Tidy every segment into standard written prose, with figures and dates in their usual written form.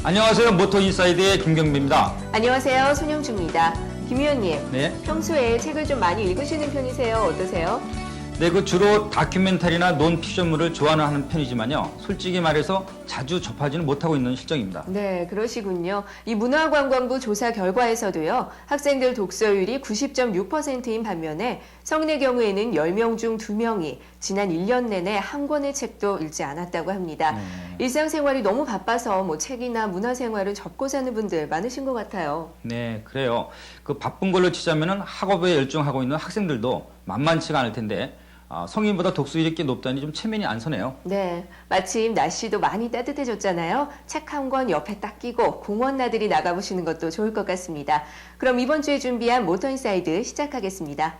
안녕하세요. 모터인사이드의 김경빈입니다. 안녕하세요. 손영주입니다. 김 의원님, 네. 평소에 책을 좀 많이 읽으시는 편이세요? 어떠세요? 네, 주로 다큐멘터리나 논픽션물을 좋아하는 편이지만요. 솔직히 말해서 자주 접하지는 못하고 있는 실정입니다. 네, 그러시군요. 이 문화관광부 조사 결과에서도요, 학생들 독서율이 90.6%인 반면에 성인의 경우에는 10명 중 2명이 지난 1년 내내 한 권의 책도 읽지 않았다고 합니다. 일상생활이 너무 바빠서 책이나 문화생활을 접고 사는 분들 많으신 것 같아요. 네, 그래요. 바쁜 걸로 치자면은 학업에 열중하고 있는 학생들도 만만치가 않을 텐데 성인보다 독서율이 꽤 높다니 좀 체면이 안 서네요. 네, 마침 날씨도 많이 따뜻해졌잖아요. 책 한 권 옆에 딱 끼고 공원 나들이 나가보시는 것도 좋을 것 같습니다. 그럼 이번 주에 준비한 모터인사이드 시작하겠습니다.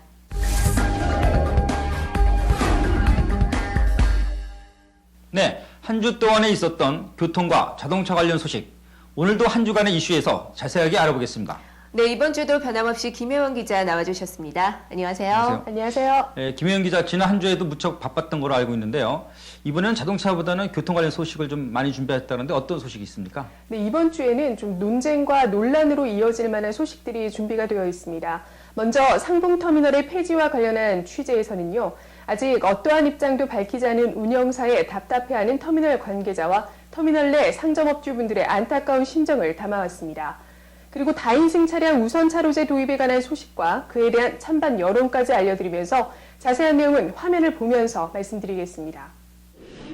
네, 한 주 동안에 있었던 교통과 자동차 관련 소식. 오늘도 한 주간의 이슈에서 자세하게 알아보겠습니다. 네, 이번 주도 변함없이 김혜원 기자 나와주셨습니다. 안녕하세요. 안녕하세요. 네, 김혜영 기자, 지난 한 주에도 무척 바빴던 걸로 알고 있는데요. 이번에는 자동차보다는 교통 관련 소식을 좀 많이 준비했다는데 어떤 소식이 있습니까? 네, 이번 주에는 좀 논쟁과 논란으로 이어질 만한 소식들이 준비가 되어 있습니다. 먼저 상봉터미널의 폐지와 관련한 취재에서는요. 아직 어떠한 입장도 밝히지 않은 운영사에 답답해하는 터미널 관계자와 터미널 내 상점업주분들의 안타까운 심정을 담아왔습니다. 그리고 다인승 차량 우선 차로제 도입에 관한 소식과 그에 대한 찬반 여론까지 알려드리면서 자세한 내용은 화면을 보면서 말씀드리겠습니다.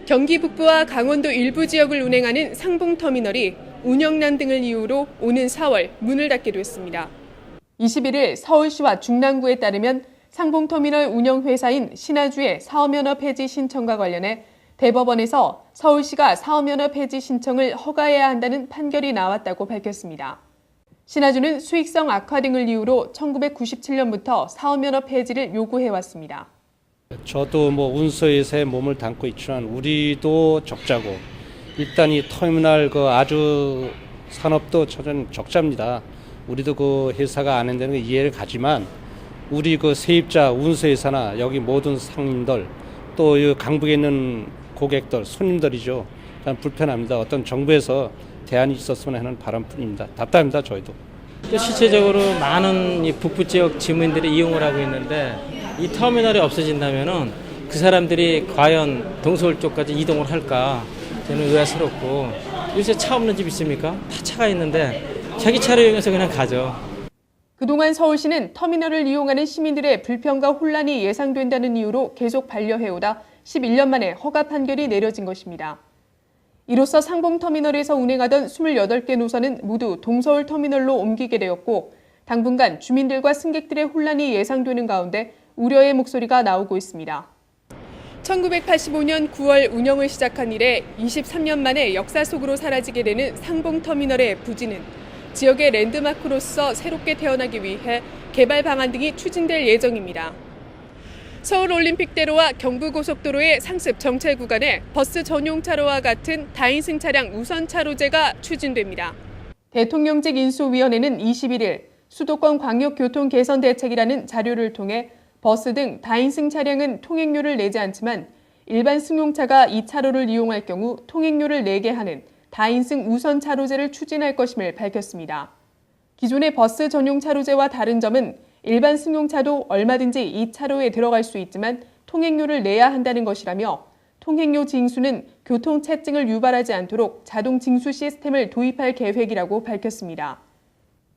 경기 북부와 강원도 일부 지역을 운행하는 상봉터미널이 운영난 등을 이유로 오는 4월 문을 닫게 됐습니다. 21일 서울시와 중랑구에 따르면 상봉터미널 운영회사인 신화주의 사업면허 폐지 신청과 관련해 대법원에서 서울시가 사업면허 폐지 신청을 허가해야 한다는 판결이 나왔다고 밝혔습니다. 신화주는 수익성 악화 등을 이유로 1997년부터 사업면허 폐지를 요구해왔습니다. 저도 운수에서의 몸을 담고 있지만 우리도 적자고 일단 이 터미널 아주 산업도 저는 적자입니다. 우리도 회사가 안 한다는 게 이해를 가지만 우리 세입자 운수회사나 여기 모든 상인들 또 이 강북에 있는 고객들 손님들이죠. 불편합니다. 어떤 정부에서 대안이 있었으면 하는 바람뿐입니다. 답답합니다. 저희도. 실제적으로 많은 이 북부 지역 지문들이 이용을 하고 있는데 이 터미널이 없어진다면은 그 사람들이 과연 동서울 쪽까지 이동을 할까 저는 의아스럽고 요새 차 없는 집 있습니까? 다 차가 있는데 자기 차를 이용해서 그냥 가죠. 그동안 서울시는 터미널을 이용하는 시민들의 불편과 혼란이 예상된다는 이유로 계속 반려해오다 11년 만에 허가 판결이 내려진 것입니다. 이로써 상봉터미널에서 운행하던 28개 노선은 모두 동서울 터미널로 옮기게 되었고 당분간 주민들과 승객들의 혼란이 예상되는 가운데 우려의 목소리가 나오고 있습니다. 1985년 9월 운영을 시작한 이래 23년 만에 역사 속으로 사라지게 되는 상봉터미널의 부지는 지역의 랜드마크로서 새롭게 태어나기 위해 개발 방안 등이 추진될 예정입니다. 서울올림픽대로와 경부고속도로의 상습 정체 구간에 버스 전용 차로와 같은 다인승 차량 우선 차로제가 추진됩니다. 대통령직 인수위원회는 21일 수도권 광역교통 개선 대책이라는 자료를 통해 버스 등 다인승 차량은 통행료를 내지 않지만 일반 승용차가 이 차로를 이용할 경우 통행료를 내게 하는 다인승 우선 차로제를 추진할 것임을 밝혔습니다. 기존의 버스 전용 차로제와 다른 점은 일반 승용차도 얼마든지 이 차로에 들어갈 수 있지만 통행료를 내야 한다는 것이라며 통행료 징수는 교통체증을 유발하지 않도록 자동 징수 시스템을 도입할 계획이라고 밝혔습니다.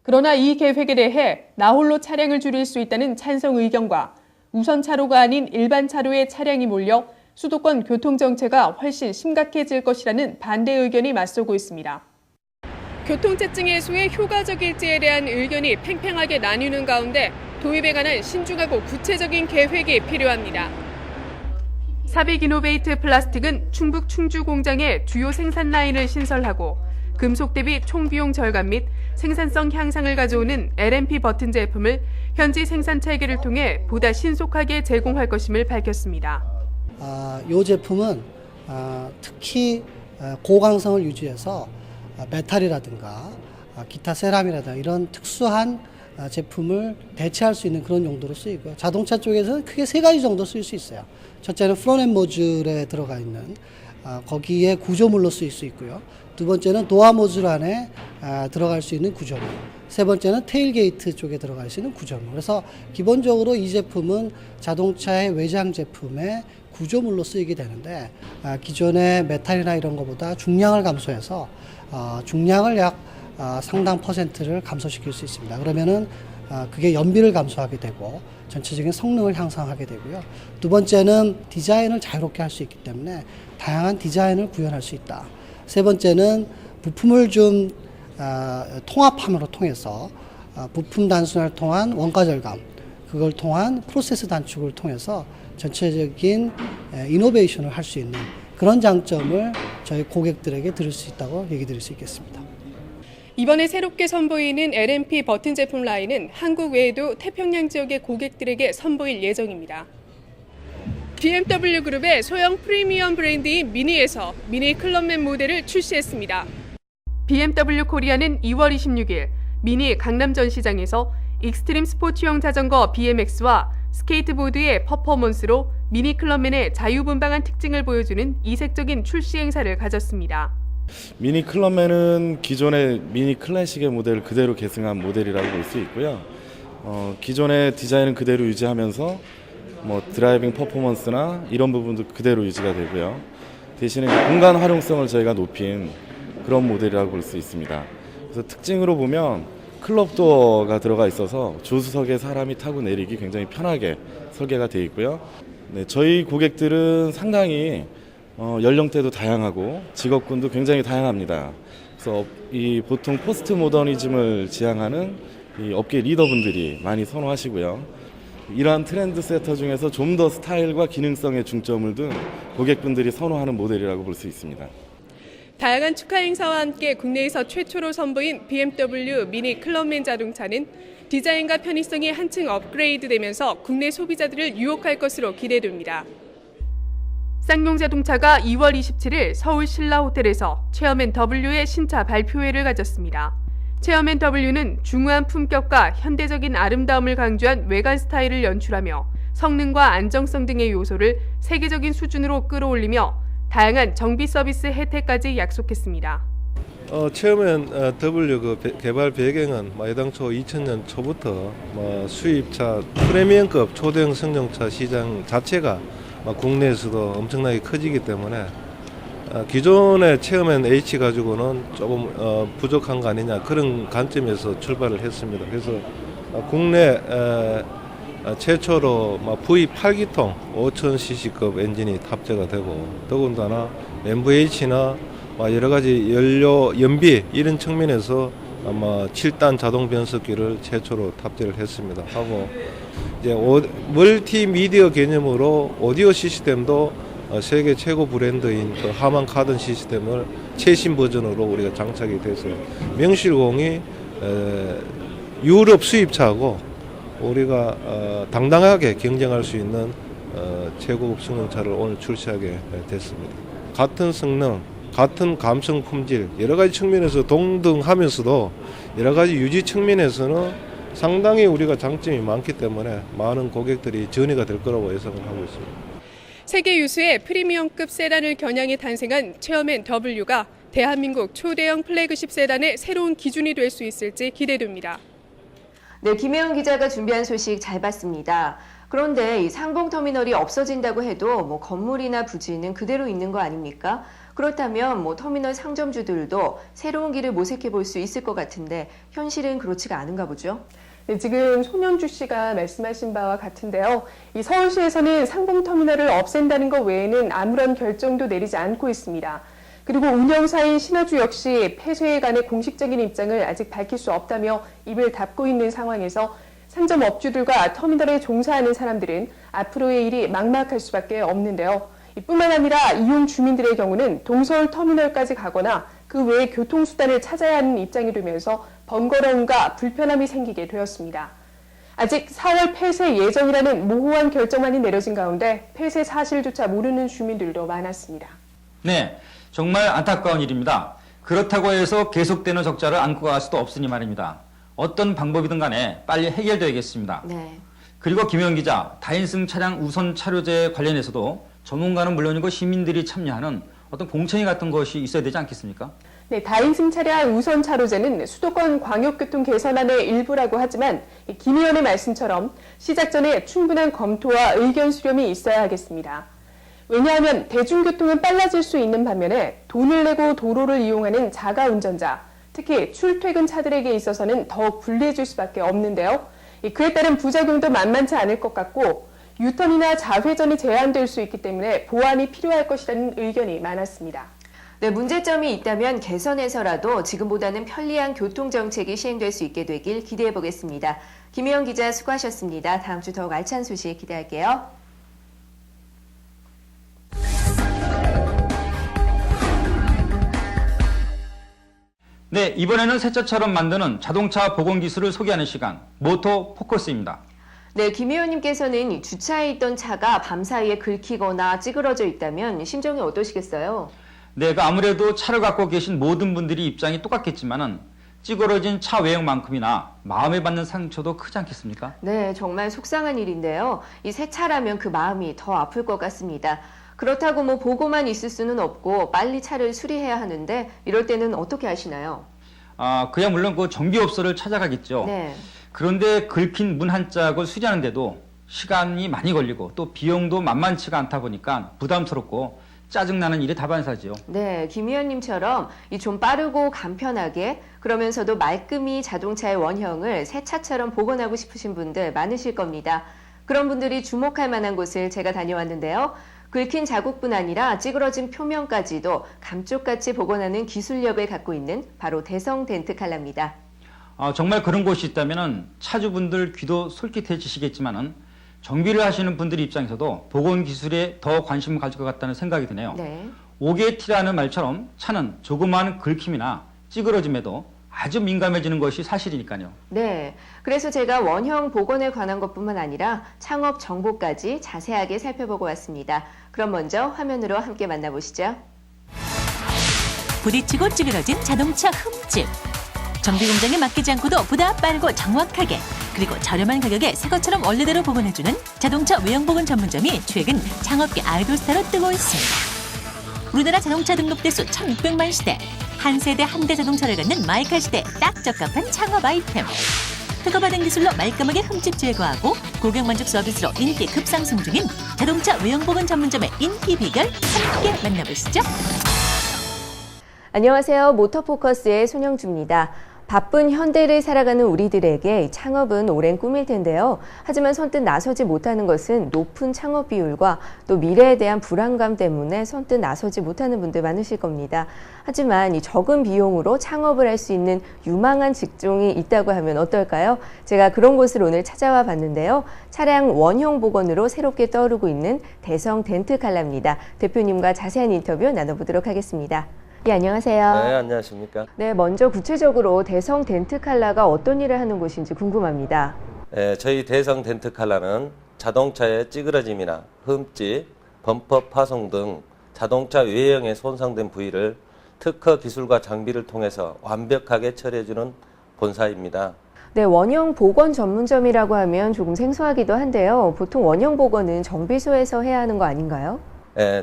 그러나 이 계획에 대해 나홀로 차량을 줄일 수 있다는 찬성 의견과 우선 차로가 아닌 일반 차로에 차량이 몰려 수도권 교통정체가 훨씬 심각해질 것이라는 반대 의견이 맞서고 있습니다. 교통체증 해소에 효과적일지에 대한 의견이 팽팽하게 나뉘는 가운데 도입에 관한 신중하고 구체적인 계획이 필요합니다. 사빅이노베이트 플라스틱은 충북 충주 공장에 주요 생산 라인을 신설하고 금속 대비 총비용 절감 및 생산성 향상을 가져오는 LMP 버튼 제품을 현지 생산 체계를 통해 보다 신속하게 제공할 것임을 밝혔습니다. 이 제품은 특히 고강성을 유지해서 메탈이라든가 기타 세람이라든가 이런 특수한 제품을 대체할 수 있는 그런 용도로 쓰이고요. 자동차 쪽에서는 크게 세 가지 정도 쓸 수 있어요. 첫째는 프론end 모듈에 들어가 있는 거기에 구조물로 쓰일 수 있고요. 두 번째는 도어 모듈 안에 들어갈 수 있는 구조물. 세 번째는 테일게이트 쪽에 들어갈 수 있는 구조물. 그래서 기본적으로 이 제품은 자동차의 외장 제품의 구조물로 쓰이게 되는데 기존의 메탈이나 이런 것보다 중량을 감소해서 중량을 약 상당 퍼센트를 감소시킬 수 있습니다. 그러면은 그게 연비를 감소하게 되고 전체적인 성능을 향상하게 되고요. 두 번째는 디자인을 자유롭게 할 수 있기 때문에 다양한 디자인을 구현할 수 있다. 세 번째는 부품을 좀 통합함으로 통해서 부품 단순화를 통한 원가 절감, 그걸 통한 프로세스 단축을 통해서 전체적인 이노베이션을 할 수 있는 그런 장점을 저희 고객들에게 드릴 수 있다고 얘기 드릴 수 있겠습니다. 이번에 새롭게 선보이는 LMP 버튼 제품 라인은 한국 외에도 태평양 지역의 고객들에게 선보일 예정입니다. BMW 그룹의 소형 프리미엄 브랜드인 미니에서 미니 클럽맨 모델을 출시했습니다. BMW 코리아는 2월 26일 미니 강남 전시장에서 익스트림 스포츠용 자전거 BMX와 스케이트보드의 퍼포먼스로 미니 클럽맨의 자유분방한 특징을 보여주는 이색적인 출시 행사를 가졌습니다. 미니 클럽맨은 기존의 미니 클래식의 모델을 그대로 계승한 모델이라고 볼 수 있고요. 기존의 디자인은 그대로 유지하면서 드라이빙 퍼포먼스나 이런 부분도 그대로 유지가 되고요. 대신에 공간 활용성을 저희가 높인 그런 모델이라고 볼 수 있습니다. 그래서 특징으로 보면 클럽 도어가 들어가 있어서 조수석에 사람이 타고 내리기 굉장히 편하게 설계가 되어 있고요. 네, 저희 고객들은 상당히 연령대도 다양하고 직업군도 굉장히 다양합니다. 그래서 이 보통 포스트 모더니즘을 지향하는 이 업계 리더분들이 많이 선호하시고요. 이러한 트렌드 세터 중에서 좀 더 스타일과 기능성에 중점을 둔 고객분들이 선호하는 모델이라고 볼 수 있습니다. 다양한 축하 행사와 함께 국내에서 최초로 선보인 BMW 미니 클럽맨 자동차는 디자인과 편의성이 한층 업그레이드되면서 국내 소비자들을 유혹할 것으로 기대됩니다. 쌍용자동차가 2월 27일 서울 신라호텔에서 체어맨 W의 신차 발표회를 가졌습니다. 체어맨 W는 중후한 품격과 현대적인 아름다움을 강조한 외관 스타일을 연출하며 성능과 안정성 등의 요소를 세계적인 수준으로 끌어올리며 다양한 정비 서비스 혜택까지 약속했습니다. 체어맨 W 개발 배경은 애당초 2000년 초부터 수입차 프리미엄급 초대형 승용차 시장 자체가 국내에서도 엄청나게 커지기 때문에 기존의 체어맨 H 가지고는 조금 부족한 거 아니냐 그런 관점에서 출발을 했습니다. 그래서 국내 최초로 V8기통 5000cc급 엔진이 탑재가 되고 더군다나 MVH나 여러 가지 연료 연비 이런 측면에서 아마 7단 자동 변속기를 최초로 탑재를 했습니다. 하고 이제 멀티미디어 개념으로 오디오 시스템도 세계 최고 브랜드인 그 하만 카든 시스템을 최신 버전으로 우리가 장착이 돼서 명실공히 유럽 수입차하고 우리가 당당하게 경쟁할 수 있는 최고급 승용차를 오늘 출시하게 됐습니다. 같은 성능, 같은 감성 품질 여러 가지 측면에서 동등하면서도 여러 가지 유지 측면에서는 상당히 우리가 장점이 많기 때문에 많은 고객들이 전이가 될 거라고 예상을 하고 있습니다. 세계 유수의 프리미엄급 세단을 겨냥해 탄생한 체어맨 W가 대한민국 초대형 플래그십 세단의 새로운 기준이 될 수 있을지 기대됩니다. 네, 김혜영 기자가 준비한 소식 잘 봤습니다. 그런데 이 상봉터미널이 없어진다고 해도 건물이나 부지는 그대로 있는 거 아닙니까? 그렇다면 터미널 상점주들도 새로운 길을 모색해 볼 수 있을 것 같은데 현실은 그렇지가 않은가 보죠? 네, 지금 손현주 씨가 말씀하신 바와 같은데요. 이 서울시에서는 상봉터미널을 없앤다는 것 외에는 아무런 결정도 내리지 않고 있습니다. 그리고 운영사인 신화주 역시 폐쇄에 관해 공식적인 입장을 아직 밝힐 수 없다며 입을 닫고 있는 상황에서 상점 업주들과 터미널에 종사하는 사람들은 앞으로의 일이 막막할 수밖에 없는데요. 이뿐만 아니라 이용 주민들의 경우는 동서울 터미널까지 가거나 그 외의 교통수단을 찾아야 하는 입장이 되면서 번거로움과 불편함이 생기게 되었습니다. 아직 4월 폐쇄 예정이라는 모호한 결정만이 내려진 가운데 폐쇄 사실조차 모르는 주민들도 많았습니다. 네, 정말 안타까운 일입니다. 그렇다고 해서 계속되는 적자를 안고 갈 수도 없으니 말입니다. 어떤 방법이든 간에 빨리 해결되어야겠습니다. 네. 그리고 김혜영 기자, 다인승 차량 우선 차료제 관련해서도 전문가는 물론이고 시민들이 참여하는 어떤 공청회 같은 것이 있어야 되지 않겠습니까? 네, 다인승 차량 우선 차로제는 수도권 광역교통 개선안의 일부라고 하지만 김 의원의 말씀처럼 시작 전에 충분한 검토와 의견 수렴이 있어야 하겠습니다. 왜냐하면 대중교통은 빨라질 수 있는 반면에 돈을 내고 도로를 이용하는 자가 운전자, 특히 출퇴근 차들에게 있어서는 더욱 불리해질 수밖에 없는데요. 그에 따른 부작용도 만만치 않을 것 같고 유턴이나 좌회전이 제한될 수 있기 때문에 보완이 필요할 것이라는 의견이 많았습니다. 네, 문제점이 있다면 개선해서라도 지금보다는 편리한 교통정책이 시행될 수 있게 되길 기대해 보겠습니다. 김혜영 기자 수고하셨습니다. 다음 주 더욱 알찬 소식 기대할게요. 네, 이번에는 새 차처럼 만드는 자동차 복원 기술을 소개하는 시간, 모토 포커스입니다. 네, 김 의원님께서는 주차해 있던 차가 밤사이에 긁히거나 찌그러져 있다면 심정이 어떠시겠어요? 네, 아무래도 차를 갖고 계신 모든 분들이 입장이 똑같겠지만은 찌그러진 차 외형만큼이나 마음에 받는 상처도 크지 않겠습니까? 네, 정말 속상한 일인데요. 이 새 차라면 그 마음이 더 아플 것 같습니다. 그렇다고 보고만 있을 수는 없고 빨리 차를 수리해야 하는데 이럴 때는 어떻게 하시나요? 그야 물론 그 정비업소를 찾아가겠죠. 네. 그런데 긁힌 문 한 짝을 수리하는데도 시간이 많이 걸리고 또 비용도 만만치가 않다 보니까 부담스럽고 짜증나는 일이 다반사지요. 네, 김 의원님처럼 이 좀 빠르고 간편하게 그러면서도 말끔히 자동차의 원형을 새 차처럼 복원하고 싶으신 분들 많으실 겁니다. 그런 분들이 주목할 만한 곳을 제가 다녀왔는데요. 긁힌 자국뿐 아니라 찌그러진 표면까지도 감쪽같이 복원하는 기술력을 갖고 있는 바로 대성 덴트칼라입니다. 정말 그런 곳이 있다면 차주분들 귀도 솔깃해지시겠지만은 정비를 하시는 분들 입장에서도 복원 기술에 더 관심을 가질 것 같다는 생각이 드네요. 네. 오게티라는 말처럼 차는 조그마한 긁힘이나 찌그러짐에도 아주 민감해지는 것이 사실이니까요. 네, 그래서 제가 원형 복원에 관한 것뿐만 아니라 창업 정보까지 자세하게 살펴보고 왔습니다. 그럼 먼저 화면으로 함께 만나보시죠. 부딪히고 찌그러진 자동차 흠집. 정비 공장에 맡기지 않고도 보다 빠르고 정확하게 그리고 저렴한 가격에 새 것처럼 원래대로 복원해주는 자동차 외형 복원 전문점이 최근 창업계 아이돌스타로 뜨고 있습니다. 우리나라 자동차 등록 대수 1,600만 시대, 한 세대 한 대 자동차를 갖는 마이카 시대에 딱 적합한 창업 아이템. 특허받은 기술로 말끔하게 흠집 제거하고 고객 만족 서비스로 인기 급상승 중인 자동차 외형 복원 전문점의 인기 비결 함께 만나보시죠. 안녕하세요. 모터포커스의 손영주입니다. 바쁜 현대를 살아가는 우리들에게 창업은 오랜 꿈일 텐데요. 하지만 선뜻 나서지 못하는 것은 높은 창업 비율과 또 미래에 대한 불안감 때문에 선뜻 나서지 못하는 분들 많으실 겁니다. 하지만 이 적은 비용으로 창업을 할 수 있는 유망한 직종이 있다고 하면 어떨까요? 제가 그런 곳을 오늘 찾아와 봤는데요. 차량 원형 복원으로 새롭게 떠오르고 있는 대성 덴트칼라입니다. 대표님과 자세한 인터뷰 나눠보도록 하겠습니다. 예, 안녕하세요. 네, 안녕하십니까. 네, 먼저 구체적으로 대성 덴트칼라가 어떤 일을 하는 곳인지 궁금합니다. 저희 대성 덴트칼라는 자동차의 찌그러짐이나 흠집, 범퍼 파손 등 자동차 외형에 손상된 부위를 특허 기술과 장비를 통해서 완벽하게 처리해주는 본사입니다. 네, 원형 복원 전문점이라고 하면 조금 생소하기도 한데요. 보통 원형 복원은 정비소에서 해야 하는 거 아닌가요?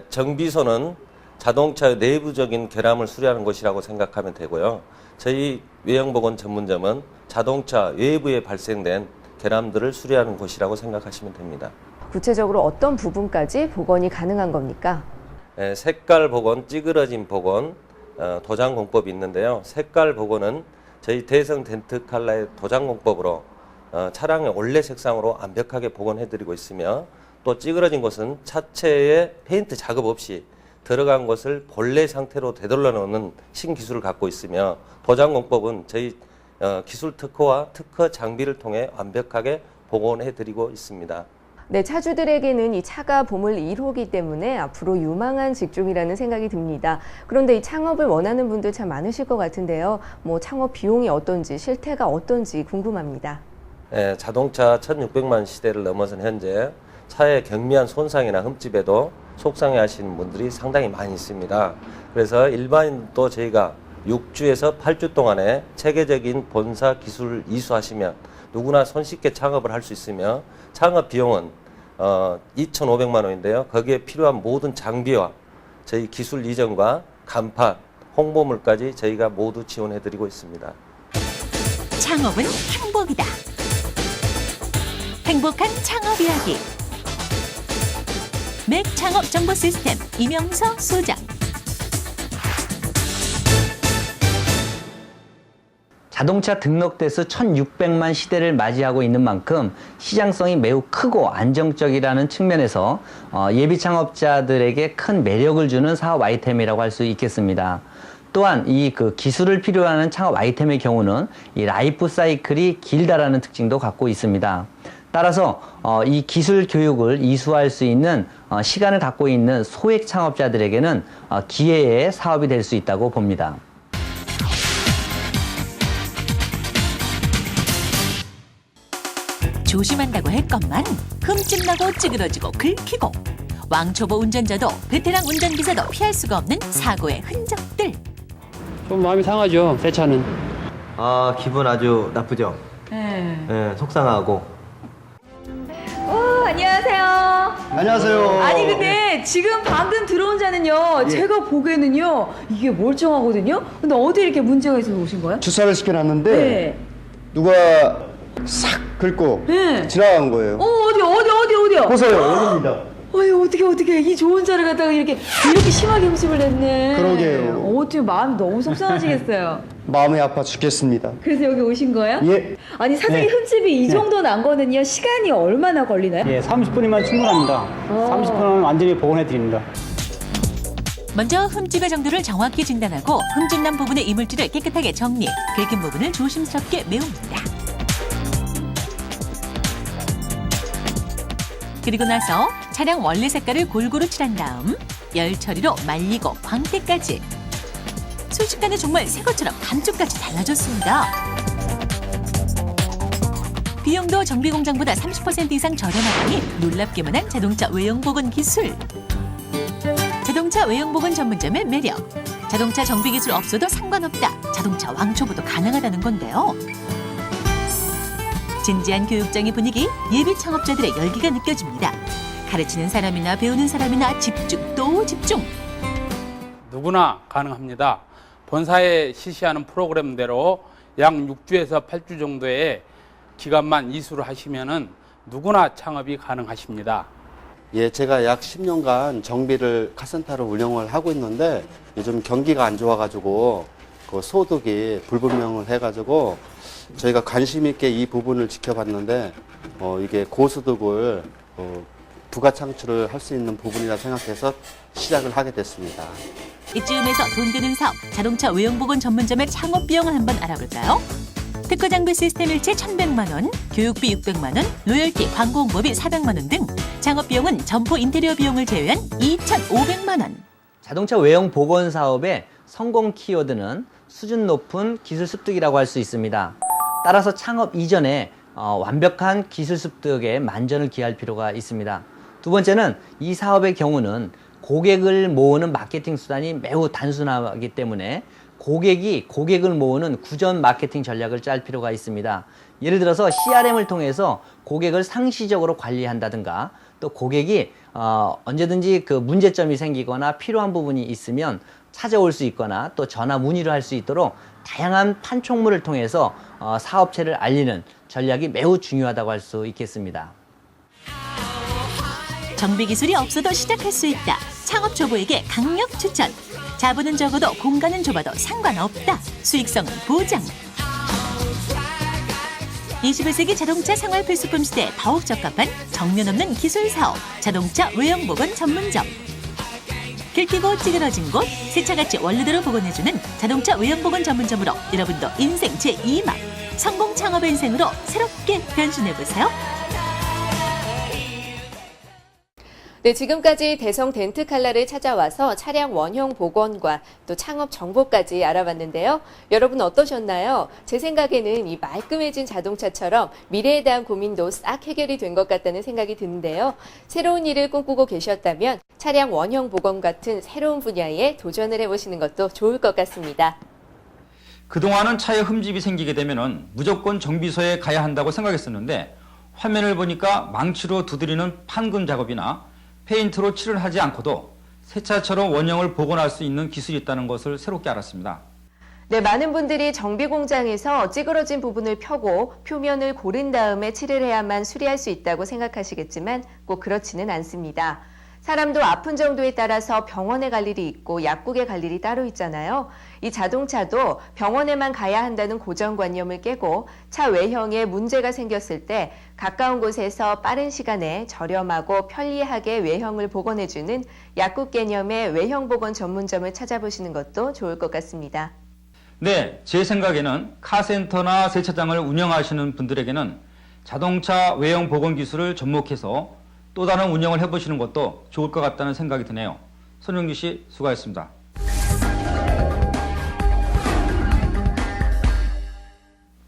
정비소는 자동차의 내부적인 결함을 수리하는 곳이라고 생각하면 되고요. 저희 외형복원 전문점은 자동차 외부에 발생된 결함들을 수리하는 곳이라고 생각하시면 됩니다. 구체적으로 어떤 부분까지 복원이 가능한 겁니까? 색깔 복원, 찌그러짐 복원, 도장 공법이 있는데요. 색깔 복원은 저희 대성 덴트칼라의 도장 공법으로 차량의 원래 색상으로 완벽하게 복원해드리고 있으며 또 찌그러진 곳은 차체에 페인트 작업 없이 들어간 것을 본래 상태로 되돌려 놓는 신기술을 갖고 있으며 도장 공법은 저희 기술 특허와 특허 장비를 통해 완벽하게 복원해드리고 있습니다. 네, 차주들에게는 이 차가 보물 1호기 때문에 앞으로 유망한 직종이라는 생각이 듭니다. 그런데 이 창업을 원하는 분들 참 많으실 것 같은데요. 창업 비용이 어떤지, 실태가 어떤지 궁금합니다. 자동차 1,600만 시대를 넘어선 현재 차의 경미한 손상이나 흠집에도 속상해 하시는 분들이 상당히 많이 있습니다. 그래서 일반인도 저희가 6주에서 8주 동안에 체계적인 본사 기술을 이수하시면 누구나 손쉽게 창업을 할 수 있으며 창업 비용은 2,500만 원인데요. 거기에 필요한 모든 장비와 저희 기술 이전과 간판, 홍보물까지 저희가 모두 지원해드리고 있습니다. 창업은 행복이다. 행복한 창업 이야기. 맥 창업 정보 시스템 이명서 소장. 자동차 등록대수 1600만 시대를 맞이하고 있는 만큼 시장성이 매우 크고 안정적이라는 측면에서 예비 창업자들에게 큰 매력을 주는 사업 아이템이라고 할 수 있겠습니다. 또한 이 기술을 필요로 하는 창업 아이템의 경우는 이 라이프 사이클이 길다라는 특징도 갖고 있습니다. 따라서 이 기술 교육을 이수할 수 있는 시간을 갖고 있는 소액 창업자들에게는 기회의 사업이 될 수 있다고 봅니다. 조심한다고 했건만 흠집 나고 찌그러지고 긁히고 왕초보 운전자도 베테랑 운전기사도 피할 수가 없는 사고의 흔적들. 좀 마음이 상하죠, 새 차는. 아, 기분 아주 나쁘죠? 네, 속상하고. 안녕하세요. 안녕하세요. 아니 근데 지금 방금 들어온 자는요, 제가 보기에는요 이게 멀쩡하거든요. 근데 어디 이렇게 문제가 있어서 오신 거예요? 주차를 시켜놨는데 네. 누가 싹 긁고 네. 지나간 거예요. 어디요? 보세요, 여기입니다. 어떻게 이 좋은 자를 갖다가 이렇게 심하게 흠집을 냈네. 그러게요. 어떻게 마음이 너무 속상하시겠어요. 마음이 아파 죽겠습니다. 그래서 여기 오신 거예요? 예. 아니 사장님, 흠집이 이 정도 난 거는요 시간이 얼마나 걸리나요? 예, 30분이면 충분합니다. 30분은 완전히 복원해 드립니다. 먼저 흠집의 정도를 정확히 진단하고 흠집 난 부분의 이물질을 깨끗하게 정리, 긁힌 부분을 조심스럽게 메웁니다. 그리고 나서 차량 원래 색깔을 골고루 칠한 다음 열 처리로 말리고 광택까지. 순식간에 정말 새 것처럼 감쪽같이 달라졌습니다. 비용도 정비 공장보다 30% 이상 저렴하다니 놀랍기만 한 자동차 외형 복원 기술. 자동차 외형 복원 전문점의 매력. 자동차 정비 기술 없어도 상관없다. 자동차 왕초보도 가능하다는 건데요. 진지한 교육장의 분위기, 예비 창업자들의 열기가 느껴집니다. 가르치는 사람이나 배우는 사람이나 집중 또 집중. 누구나 가능합니다. 본사에 실시하는 프로그램대로 약 6주에서 8주 정도의 기간만 이수를 하시면은 누구나 창업이 가능하십니다. 예, 제가 약 10년간 정비를 카센터로 운영을 하고 있는데 요즘 경기가 안 좋아가지고 그 소득이 불분명을 해가지고 저희가 관심 있게 이 부분을 지켜봤는데 이게 고소득을 부가 창출을 할 수 있는 부분이라 생각해서 시작을 하게 됐습니다. 이쯤에서 돈 드는 사업, 자동차 외형 복원 전문점의 창업 비용을 한번 알아볼까요? 특허 장비 시스템 일체 1,100만 원, 교육비 600만 원, 로열티, 광고 홍보비 400만 원 등 창업 비용은 점포 인테리어 비용을 제외한 2,500만 원. 자동차 외형 복원 사업의 성공 키워드는 수준 높은 기술 습득이라고 할 수 있습니다. 따라서 창업 이전에 완벽한 기술 습득에 만전을 기할 필요가 있습니다. 두 번째는 이 사업의 경우는 고객을 모으는 마케팅 수단이 매우 단순하기 때문에 고객을 모으는 구전 마케팅 전략을 짤 필요가 있습니다. 예를 들어서 CRM을 통해서 고객을 상시적으로 관리한다든가, 또 고객이 언제든지 그 문제점이 생기거나 필요한 부분이 있으면 찾아올 수 있거나 또 전화 문의를 할 수 있도록 다양한 판촉물을 통해서 사업체를 알리는 전략이 매우 중요하다고 할 수 있겠습니다. 정비 기술이 없어도 시작할 수 있다. 창업 초보에게 강력 추천. 자본은 적어도 공간은 좁아도 상관없다. 수익성은 보장. 21세기 자동차 생활 필수품 시대에 더욱 적합한 정면 없는 기술 사업. 자동차 외형 복원 전문점. 긁히고 찌그러진 곳, 새차같이 원래대로 복원해주는 자동차 외형 복원 전문점으로 여러분도 인생 제2막 성공 창업의 인생으로 새롭게 변신해보세요. 네, 지금까지 대성 덴트칼라를 찾아와서 차량 원형 복원과 또 창업 정보까지 알아봤는데요. 여러분 어떠셨나요? 제 생각에는 이 말끔해진 자동차처럼 미래에 대한 고민도 싹 해결이 된 것 같다는 생각이 드는데요. 새로운 일을 꿈꾸고 계셨다면 차량 원형 복원 같은 새로운 분야에 도전을 해보시는 것도 좋을 것 같습니다. 그동안은 차에 흠집이 생기게 되면은 무조건 정비소에 가야 한다고 생각했었는데 화면을 보니까 망치로 두드리는 판금 작업이나 페인트로 칠을 하지 않고도 새 차처럼 원형을 복원할 수 있는 기술이 있다는 것을 새롭게 알았습니다. 네, 많은 분들이 정비 공장에서 찌그러진 부분을 펴고 표면을 고른 다음에 칠을 해야만 수리할 수 있다고 생각하시겠지만 꼭 그렇지는 않습니다. 사람도 아픈 정도에 따라서 병원에 갈 일이 있고 약국에 갈 일이 따로 있잖아요. 이 자동차도 병원에만 가야 한다는 고정관념을 깨고 차 외형에 문제가 생겼을 때 가까운 곳에서 빠른 시간에 저렴하고 편리하게 외형을 복원해주는 약국 개념의 외형 복원 전문점을 찾아보시는 것도 좋을 것 같습니다. 네, 제 생각에는 카센터나 세차장을 운영하시는 분들에게는 자동차 외형 복원 기술을 접목해서 또 다른 운영을 해보시는 것도 좋을 것 같다는 생각이 드네요. 손영규 씨, 수고하셨습니다.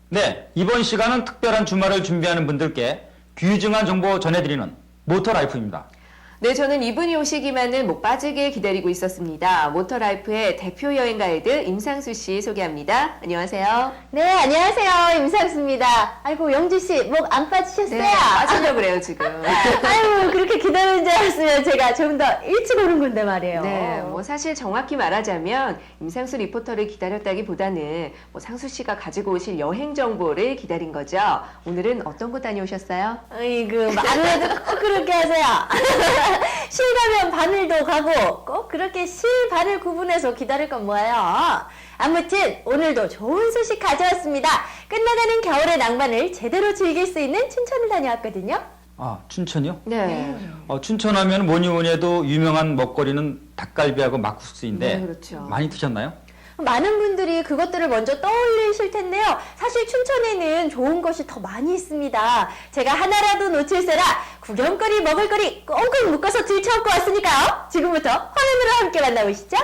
네, 이번 시간은 특별한 주말을 준비하는 분들께 귀중한 정보 전해드리는 모터라이프입니다. 네, 저는 이분이 오시기만을 못 빠지게 기다리고 있었습니다. 모터라이프의 대표 여행 가이드 임상수 씨 소개합니다. 안녕하세요. 네, 안녕하세요. 임상수입니다. 아이고, 영주 씨, 목 안 빠지셨어요? 네, 빠지려고 그래요, 지금. 아유, 그렇게 기다리는 줄 알았으면 제가 좀 더 일찍 오는 건데 말이에요. 네, 뭐 사실 정확히 말하자면 임상수 리포터를 기다렸다기보다는 뭐 상수 씨가 가지고 오실 여행 정보를 기다린 거죠. 오늘은 어떤 곳 다녀오셨어요? 어이구, 말을 해도 꼭 그렇게 하세요. 실 가면 바늘도 가고 꼭 그렇게 실 바늘 구분해서 기다릴 건 뭐예요? 아무튼 오늘도 좋은 소식 가져왔습니다. 끝나가는 겨울의 낭만을 제대로 즐길 수 있는 춘천을 다녀왔거든요. 아, 춘천이요? 네. 춘천하면 뭐니 뭐니 해도 유명한 먹거리는 닭갈비하고 막국수인데 네, 그렇죠. 많이 드셨나요? 많은 분들이 그것들을 먼저 떠올리실 텐데요. 사실 춘천에는 좋은 것이 더 많이 있습니다. 제가 하나라도 놓칠세라 구경거리, 먹을거리 꽁꽁 묶어서 들쳐업고 왔으니까요. 지금부터 화면으로 함께 만나보시죠.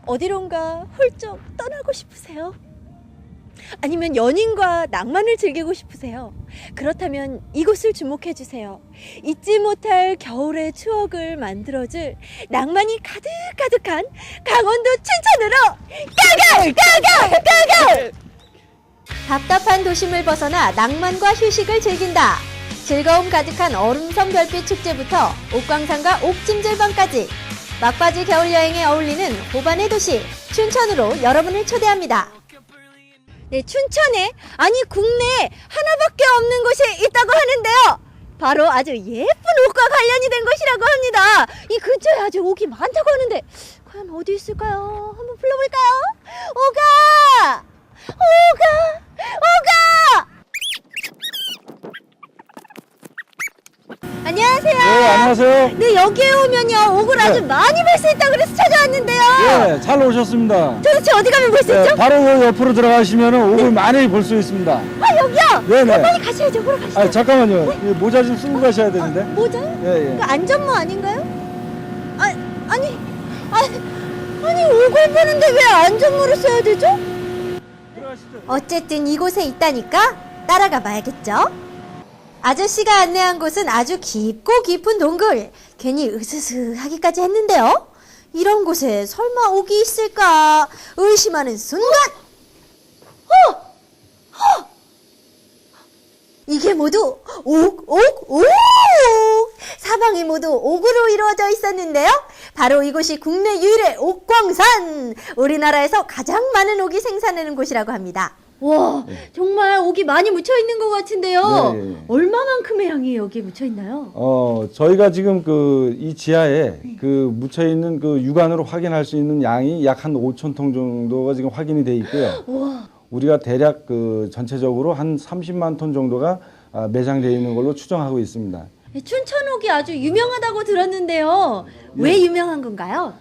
어디론가 훌쩍 떠나고 싶으세요? 아니면 연인과 낭만을 즐기고 싶으세요? 그렇다면 이곳을 주목해주세요. 잊지 못할 겨울의 추억을 만들어줄 낭만이 가득가득한 강원도 춘천으로 가갈! 답답한 도심을 벗어나 낭만과 휴식을 즐긴다. 즐거움 가득한 얼음성 별빛 축제부터 옥광산과 옥찜질방까지 막바지 겨울 여행에 어울리는 호반의 도시 춘천으로 여러분을 초대합니다. 네, 춘천에, 아니 국내에 하나밖에 없는 곳이 있다고 하는데요. 바로 아주 예쁜 옥과 관련이 된 곳이라고 합니다. 이 근처에 아주 옥이 많다고 하는데 과연 어디 있을까요? 한번 불러볼까요? 옥아! 옥아! 옥아! 안녕하세요. 네, 안녕하세요. 네, 여기에 오면요 옥을 아주 많이 볼 수 있다고 그래서 찾아왔는데요. 네, 잘 오셨습니다. 도대체 어디 가면 볼 수 있죠? 바로 요 옆으로 들어가시면 옥을 많이 볼 수 있습니다. 아, 여기요? 네네. 빨리 가셔야죠. 보러 가시죠. 아, 잠깐만요. 이 모자 좀 쓰고 가셔야 되는데. 모자요? 예, 예. 그 안전모 아닌가요? 아니 옥을 보는데 왜 안전모를 써야 되죠? 어쨌든 이곳에 있다니까 따라가 봐야겠죠? 아저씨가 안내한 곳은 아주 깊고 깊은 동굴. 괜히 으스스하기까지 했는데요. 이런 곳에 설마 옥이 있을까 의심하는 순간 이게 모두 옥! 사방이 모두 옥으로 이루어져 있었는데요. 바로 이곳이 국내 유일의 옥광산! 우리나라에서 가장 많은 옥이 생산되는 곳이라고 합니다. 와, 정말 옥이 많이 묻혀 있는 것 같은데요. 네. 얼마만큼의 양이 여기에 묻혀 있나요? 저희가 지금 이 지하에 묻혀 있는 육안으로 확인할 수 있는 양이 약 한 5,000통 정도가 지금 확인이 돼 있고요. 와. 우리가 대략 전체적으로 한 30만 톤 정도가 매장되어 있는 걸로 추정하고 있습니다. 춘천옥이 아주 유명하다고 들었는데요. 왜 유명한 건가요?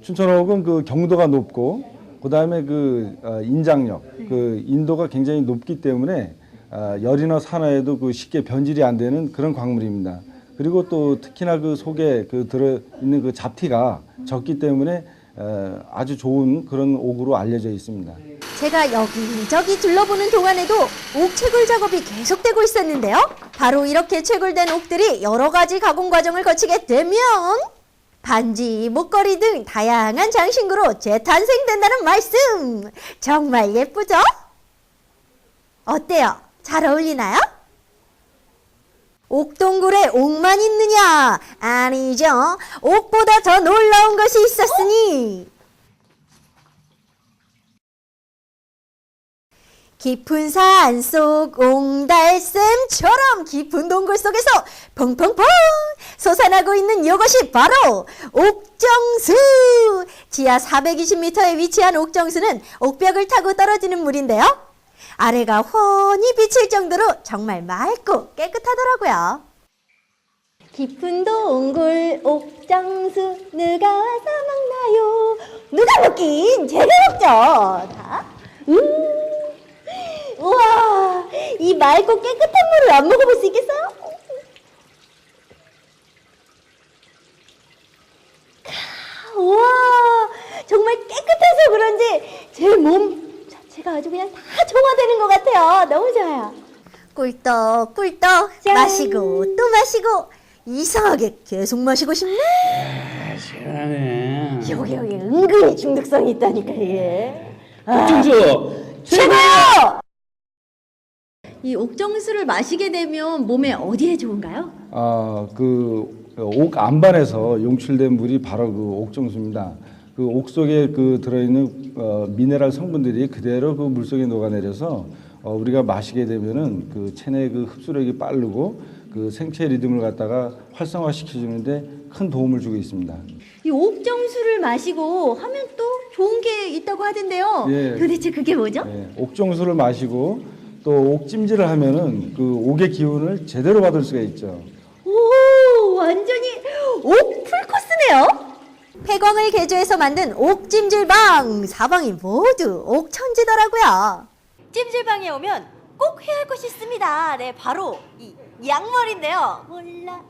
춘천옥은 경도가 높고 그다음에 인장력, 인도가 굉장히 높기 때문에 열이나 산화에도 쉽게 변질이 안 되는 그런 광물입니다. 그리고 또 특히나 속에 들어 있는 잡티가 적기 때문에 아주 좋은 그런 옥으로 알려져 있습니다. 제가 여기저기 둘러보는 동안에도 옥 채굴 작업이 계속되고 있었는데요. 바로 이렇게 채굴된 옥들이 여러 가지 가공 과정을 거치게 되면 반지, 목걸이 등 다양한 장신구로 재탄생된다는 말씀. 정말 예쁘죠? 어때요? 잘 어울리나요? 옥동굴에 옥만 있느냐? 아니죠. 옥보다 더 놀라운 것이 있었으니. 깊은 산속 옹달샘처럼 깊은 동굴 속에서 펑펑펑 솟아나고 있는 이것이 바로 옥정수! 지하 420m에 위치한 옥정수는 옥벽을 타고 떨어지는 물인데요. 아래가 훤히 비칠 정도로 정말 맑고 깨끗하더라고요. 깊은 동굴 옥정수 누가 와서 먹나요? 누가 먹긴 제가 먹죠. 자, 우와, 이 맑고 깨끗한 물을 안 먹어볼 수 있겠어요? 우와, 정말 깨끗해서 그런지 제 몸 자체가 아주 그냥 다 정화되는 것 같아요. 너무 좋아요. 꿀떡 꿀떡 마시고 또 마시고 이상하게 계속 마시고 싶네. 시원하네. 여기 은근히 중독성이 있다니까 이게. 옥정수 최고요! 이 옥정수를 마시게 되면 몸에 어디에 좋은가요? 그 옥 안반에서 용출된 물이 바로 그 옥정수입니다. 그 옥 속에 그 들어있는 미네랄 성분들이 그대로 그 물 속에 녹아내려서 우리가 마시게 되면은 그 체내 그 흡수력이 빠르고 그 생체 리듬을 갖다가 활성화시켜주는데 큰 도움을 주고 있습니다. 이 옥정수를 마시고 하면 또 좋은 게 있다고 하던데요. 예. 도대체 그게 뭐죠? 네, 옥정수를 마시고 또 옥찜질을 하면은 그 옥의 기운을 제대로 받을 수가 있죠. 오, 완전히 옥 풀코스네요. 폐광을 개조해서 만든 옥찜질방. 사방이 모두 옥천지더라고요. 찜질방에 오면 꼭 해야 할 것이 있습니다. 네, 바로 이 양머리인데요. 몰라.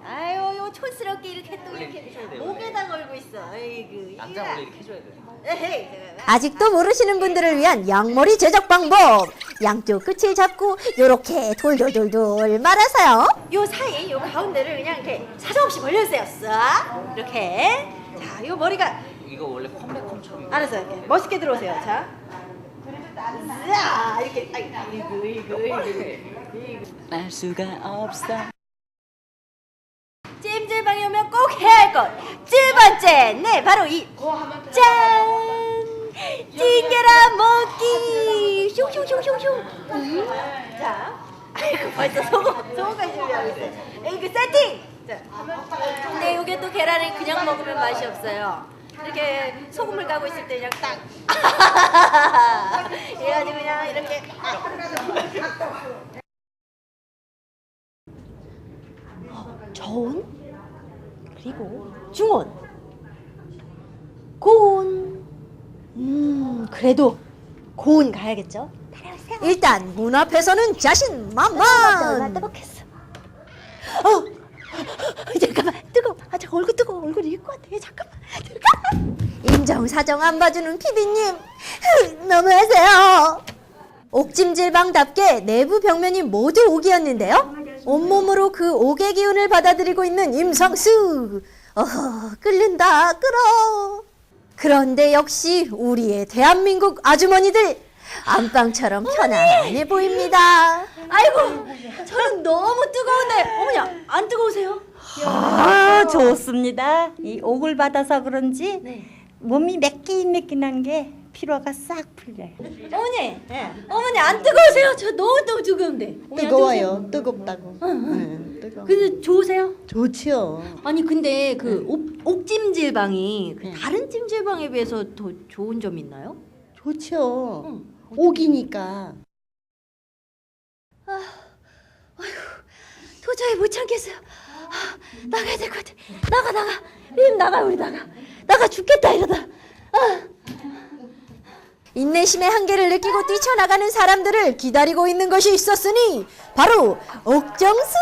아유, 요 촌스럽게 이렇게 또 이렇게 목에다 걸고 있어. 아이고. 남자 원래 이렇게 해줘야 돼. 아직도 모르시는 분들을 위한 양머리 제작 방법. 양쪽 끝을 잡고 요렇게 돌돌돌돌 말아서요. 요 사이 요 가운데를 그냥 이렇게 사정없이 벌려주세요. 싹 이렇게. 자, 요 머리가 이거 원래 컴백홈처럼. 알았어요. 이렇게 멋있게 들어오세요. 자. 자, 이렇게 이거. 알 수가 없어. 찜질방에 오면 꼭 해야 할 것. 7번째. 네, 바로 이 짠! 찡겨라 먹기. 슝슝슝슝슝. 자. 아이고, 벌써 소금까지 준비하고 있어요. 이거 세팅. 자. 근데 이게 또 계란을 그냥 먹으면 맛이 없어요. 이렇게 소금을 까고 있을 때 그냥 딱. 이래가지고 그냥 이렇게. 저온, 그리고 중온, 고온. 그래도 고온 가야겠죠? 일단 문 앞에서는 자신만만. 나 뜨겁겠어. 잠깐만, 뜨거워. 잠깐 얼굴 뜨거워. 얼굴이 익을 것 같아. 잠깐만. 인정사정 안 봐주는 피디님, 너무하세요. 옥찜질방답게 내부 벽면이 모두 옥이었는데요. 온몸으로 그 옥의 기운을 받아들이고 있는 임상수. 끓는다, 끓어. 그런데 역시 우리의 대한민국 아주머니들 안방처럼 편안해 보입니다. 아이고, 저는 너무 뜨거운데 어머니 안 뜨거우세요? 좋습니다. 이 옥을 받아서 그런지 몸이 매끈매끈한 게 피로가 싹 풀려요. 어머니, 어머니 안 뜨거우세요? 저 너무 뜨거운데. 뜨거워요. 뜨겁다고. 뜨거워. 근데 좋으세요? 좋지요. 아니 근데 그 옥찜질방이 그 다른 찜질방에 비해서 더 좋은 점이 있나요? 좋지요. 옥이니까. 아휴, 도저히 못 참겠어요. 나가야 될 것 같아. 나가. 나가 우리 나가 죽겠다 이러다. 인내심의 한계를 느끼고 뛰쳐나가는 사람들을 기다리고 있는 것이 있었으니 바로 옥정수.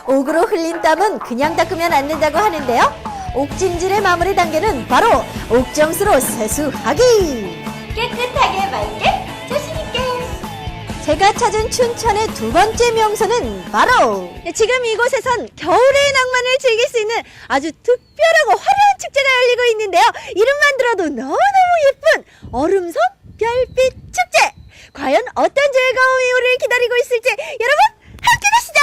옥으로 흘린 땀은 그냥 닦으면 안 된다고 하는데요. 옥찜질의 마무리 단계는 바로 옥정수로 세수하기. 깨끗하게 맑게 자신있게. 제가 찾은 춘천의 두 번째 명소는 바로 지금 이곳에선 겨울의 낭만을 즐길 수 있는 아주 특별하고 화려한 축제가 열리고 있는데요. 이름만 들어도 너무너무 예쁜 얼음섬 별빛 축제. 과연 어떤 즐거움이 우리를 기다리고 있을지 여러분 함께 가시죠.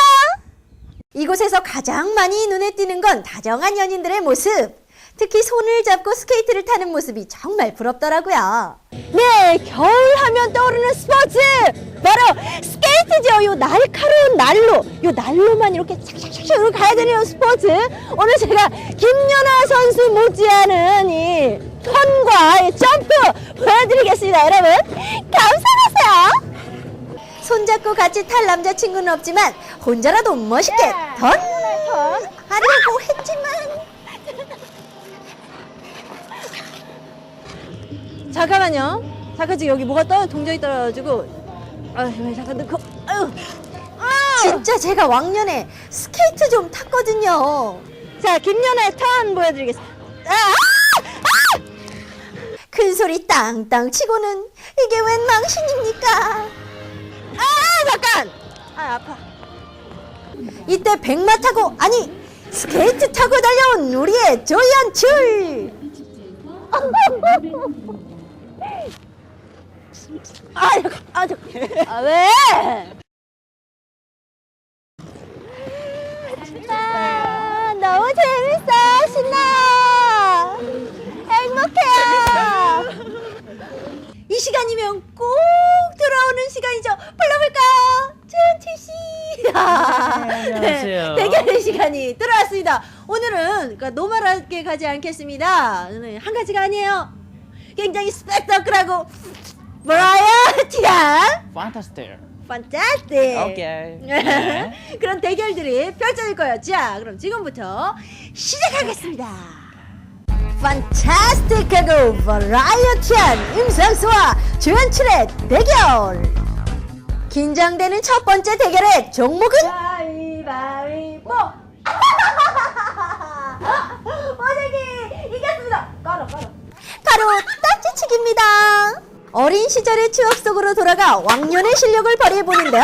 이곳에서 가장 많이 눈에 띄는 건 다정한 연인들의 모습. 특히 손을 잡고 스케이트를 타는 모습이 정말 부럽더라고요. 네, 겨울 하면 떠오르는 스포츠 바로 스케이트죠. 요 날카로운 난로, 요 난로만 이렇게 착착착 가야 되는 스포츠. 오늘 제가 김연아 선수 못지않은 이 턴과 이 점프 보여드리겠습니다. 여러분 감사하세요. 손잡고 같이 탈 남자친구는 없지만 혼자라도 멋있게 던 하려고 했지만 잠깐만요. 잠깐 지금 여기 뭐가 동전이 떨어지고 잠깐 넣고 진짜 제가 왕년에 스케이트 좀 탔거든요. 자, 김연아의 턴 보여드리겠습니다. 큰 소리 땅땅 치고는 이게 웬 망신입니까? 잠깐! 아파. 이때 백마 타고 아니 스케이트 타고 달려온 우리의 조연출. 왜? 너무 재밌어. 신나. 행복해요. 이 시간이면 꼭 돌아오는 시간이죠. 불러볼까요? 조연출 씨. 안녕하세요. 대결의 시간이 돌아왔습니다. 오늘은 그러니까 노멀하게 가지 않겠습니다. 오늘 한 가지가 아니에요. 굉장히 스펙터클하고 버라이어티한 판타스틱. 판타스틱. 오케이. 그런 대결들이 펼쳐질 거예요. 자, 그럼 지금부터 시작하겠습니다. 판타스틱하고 버라이어티한 임상수와 조연출의 대결. 긴장되는 첫 번째 대결의 종목은 가위바위보. 원혁이 이겼습니다. 바로 딱지치기입니다. 어린 시절의 추억 속으로 돌아가 왕년의 실력을 발휘해보는데요.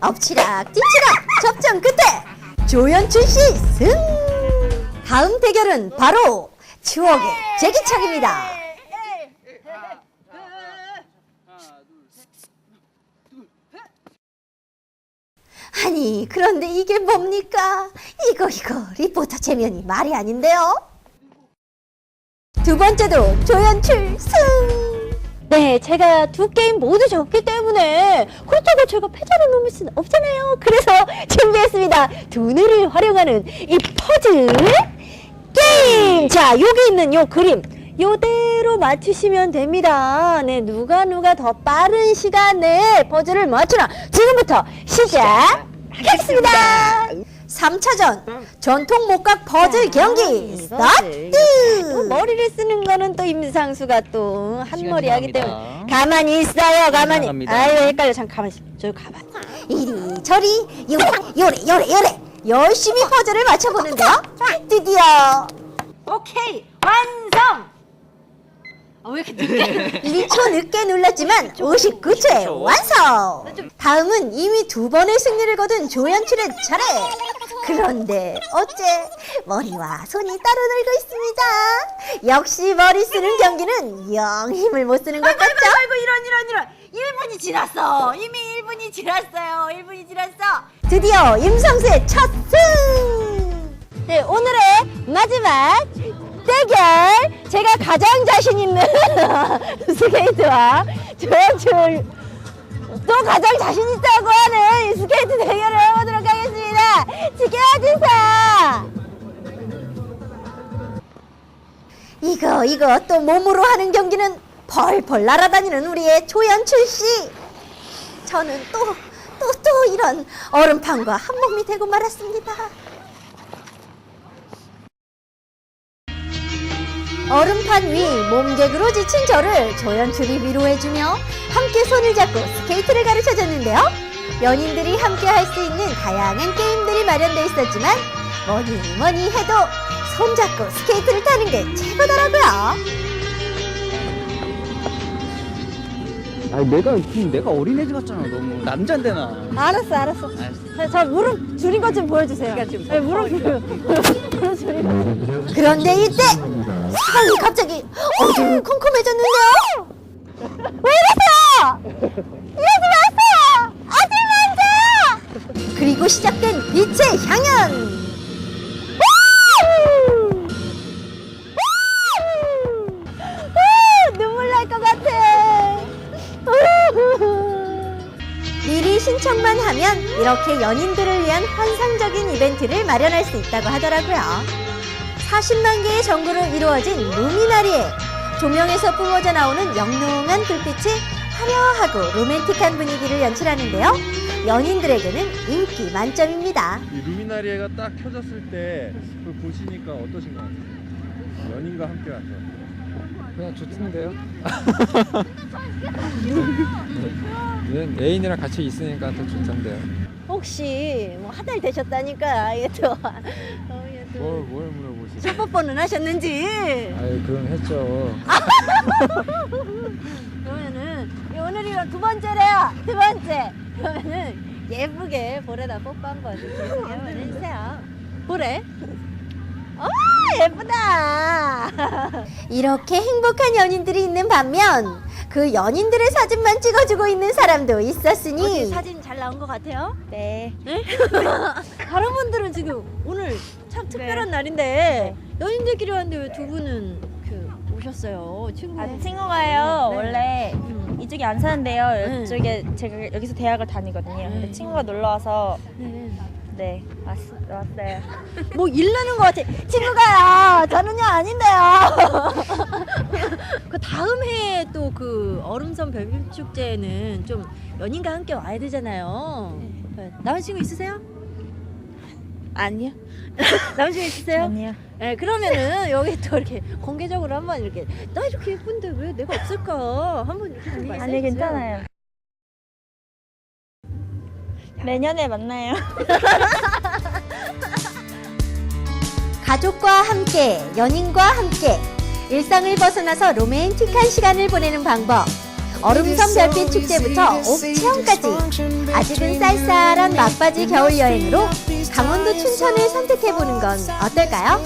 엎치락 뒤치락 접전 끝에 조연출 씨 승. 다음 대결은 바로 추억의 제기차기입니다. 아니 그런데 이게 뭡니까? 이거 리포터 체면이 말이 아닌데요. 두 번째도 조연출 승. 네, 제가 두 게임 모두 졌기 때문에 그렇다고 제가 패자를 넘을 수는 없잖아요. 그래서 준비했습니다. 두뇌를 활용하는 이 퍼즐 게임. 자, 여기 있는 요 그림 요대로 맞추시면 됩니다. 네, 누가 더 빠른 시간에 퍼즐을 맞추나 지금부터 시작하겠습니다. 3차전 전통 목각 퍼즐 경기 스타트. 머리를 쓰는 거는 또 임상수가 또 한머리 하기 때문에 가만히 있어요. 가만히. 아유 헷갈려. 잠깐 가만히 있어. 저기 가만히. 이리저리 요래 열심히 퍼즐을 맞춰보는데요. 드디어 오케이 완성. 왜 이렇게 늦게? 1초 늦게 눌렀지만 59초에 완성. 다음은 이미 2번의 승리를 거둔 조연출의 차례. 그런데 어째 머리와 손이 따로 놀고 있습니다. 역시 머리 쓰는 경기는 영 힘을 못 쓰는 것 같죠? 아이고 이런 1분이 지났어. 이미 1분이 지났어요. 1분이 지났어. 드디어 임성수의 첫 승. 네, 오늘의 마지막 대결. 제가 가장 자신 있는 스케이트와 조연출 또 가장 자신 있다고 하는 이 스케이트 대결을 해보도록 하겠습니다. 지켜주세요. 이거 또 몸으로 하는 경기는 펄펄 날아다니는 우리의 조연출 씨. 저는 또 이런 얼음판과 한 몸이 되고 말았습니다. 얼음판 위 몸개그로 지친 저를 조연출이 위로해주며 함께 손을 잡고 스케이트를 가르쳐줬는데요. 연인들이 함께 할 수 있는 다양한 게임들이 마련돼 있었지만 뭐니 해도 손잡고 스케이트를 타는 게 최고더라고요. 아니 내가 어린애집 같잖아. 너무 남잔데 나. 알았어. 자, 무릎 줄인 것 좀 보여주세요. 네, 무릎 줄인. 그런데 이때 상황이 갑자기 어두컴컴해졌는데요. 왜 이러세요? 이러지 마세요. 아직 먼저. 그리고 그리고 시작된 빛의 향연. 눈물 날 것 같아. 미리 신청만 하면 이렇게 연인들을 위한 환상적인 이벤트를 마련할 수 있다고 하더라고요. 40만 개의 전구로 이루어진 루미나리에 조명에서 뿜어져 나오는 영롱한 불빛이 화려하고 로맨틱한 분위기를 연출하는데요. 연인들에게는 인기 만점입니다. 이 루미나리에가 딱 켜졌을 때 그걸 보시니까 어떠신 것 같아요? 연인과 함께 와서. 그냥 좋던데요. 애인이랑 같이 있으니까 더 좋던데요. 혹시 뭐 한 달 되셨다니까 이게 또 뭘 물어보시죠? 첫 뽀뽀는 하셨는지. 아유, 그럼 했죠. 그러면은 오늘이가 두 번째래요. 두 번째. 그러면은 예쁘게 볼에다 뽀뽀 한번 해주세요. 볼에. 예쁘다. 이렇게 행복한 연인들이 있는 반면 그 연인들의 사진만 찍어주고 있는 사람도 있었으니. 어제 사진 잘 나온 것 같아요? 네. 다른 분들은 지금 오늘 참 특별한 날인데 연인들끼리 왔는데 왜 두 분은 오셨어요? 친구가요. 원래 이쪽에 안 사는데요. 이쪽에 제가 여기서 대학을 다니거든요. 근데 친구가 놀러 와서 네 왔어요. 뭐 일르는 것 같아. 친구가요. 저는요 아닌데요. 그 다음 해에 또 그 얼음섬 별빛 축제에는 좀 연인과 함께 와야 되잖아요. 남자친구 있으세요? 아니요. 남자친구 있으세요? 아니요. 네, 그러면은 여기 또 이렇게 공개적으로 한번 이렇게 나 이렇게 예쁜데 왜 내가 없을까 한번 이렇게 좀 말씀해 아니 괜찮아요. 내년에 만나요. 가족과 함께, 연인과 함께 일상을 벗어나서 로맨틱한 시간을 보내는 방법. 얼음섬 별빛 축제부터 옥체험까지 아직은 쌀쌀한 막바지 겨울 여행으로 강원도 춘천을 선택해보는 건 어떨까요?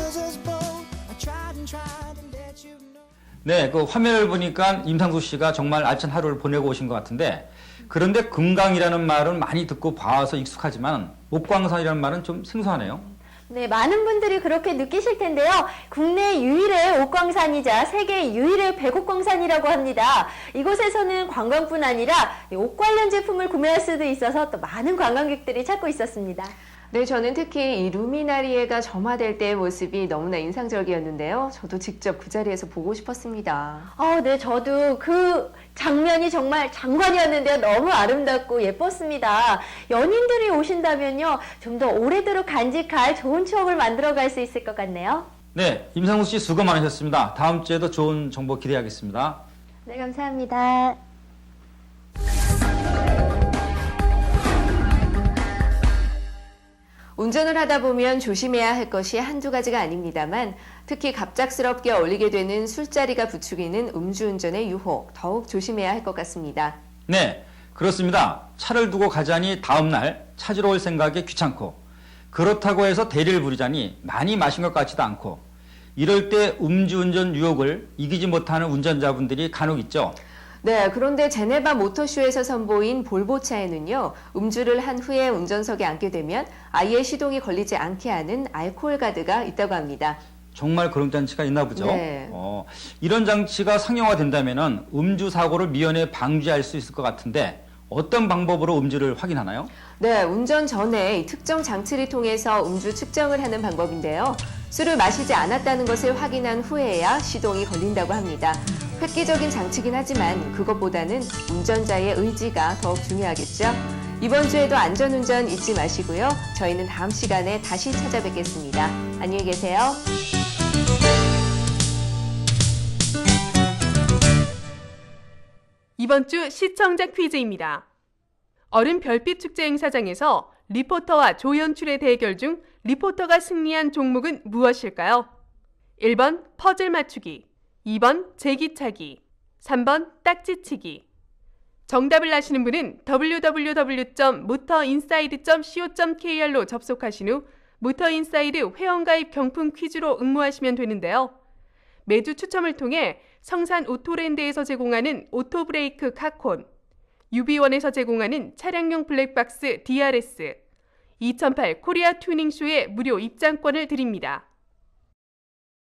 네, 그 화면을 보니까 임상수 씨가 정말 알찬 하루를 보내고 오신 것 같은데, 그런데 금강이라는 말은 많이 듣고 봐서 익숙하지만 옥광산이라는 말은 좀 생소하네요. 네, 많은 분들이 그렇게 느끼실 텐데요. 국내 유일의 옥광산이자 세계 유일의 백옥광산이라고 합니다. 이곳에서는 관광뿐 아니라 옥 관련 제품을 구매할 수도 있어서 또 많은 관광객들이 찾고 있었습니다. 네, 저는 특히 이 루미나리에가 점화될 때의 모습이 너무나 인상적이었는데요. 저도 직접 그 자리에서 보고 싶었습니다. 네, 저도 그 장면이 정말 장관이었는데요. 너무 아름답고 예뻤습니다. 연인들이 오신다면요, 좀 더 오래도록 간직할 좋은 추억을 만들어갈 수 있을 것 같네요. 네, 임상수 씨 수고 많으셨습니다. 다음 주에도 좋은 정보 기대하겠습니다. 네, 감사합니다. 운전을 하다 보면 조심해야 할 것이 한두 가지가 아닙니다만 특히 갑작스럽게 얼리게 되는 술자리가 부추기는 음주운전의 유혹 더욱 조심해야 할 것 같습니다. 네, 그렇습니다. 차를 두고 가자니 다음날 찾으러 올 생각에 귀찮고 그렇다고 해서 대리를 부리자니 많이 마신 것 같지도 않고 이럴 때 음주운전 유혹을 이기지 못하는 운전자분들이 간혹 있죠. 네, 그런데 제네바 모터쇼에서 선보인 볼보차에는요, 음주를 한 후에 운전석에 앉게 되면 아예 시동이 걸리지 않게 하는 알코올 가드가 있다고 합니다. 정말 그런 장치가 있나 보죠. 네. 이런 장치가 상용화된다면 음주 사고를 미연에 방지할 수 있을 것 같은데 어떤 방법으로 음주를 확인하나요? 네, 운전 전에 이 특정 장치를 통해서 음주 측정을 하는 방법인데요. 술을 마시지 않았다는 것을 확인한 후에야 시동이 걸린다고 합니다. 획기적인 장치긴 하지만 그것보다는 운전자의 의지가 더욱 중요하겠죠. 이번 주에도 안전운전 잊지 마시고요. 저희는 다음 시간에 다시 찾아뵙겠습니다. 안녕히 계세요. 이번 주 시청자 퀴즈입니다. 얼음 별빛 축제 행사장에서 리포터와 조연출의 대결 중 리포터가 승리한 종목은 무엇일까요? 1번 퍼즐 맞추기, 2번 제기차기, 3번 딱지치기. 정답을 아시는 분은 www.motoinside.co.kr로 접속하신 후 모터인사이드 회원가입 경품 퀴즈로 응모하시면 되는데요. 매주 추첨을 통해 성산 오토랜드에서 제공하는 오토브레이크 카콘, 유비원에서 제공하는 차량용 블랙박스 DRS, 2008 코리아 튜닝쇼에 무료 입장권을 드립니다.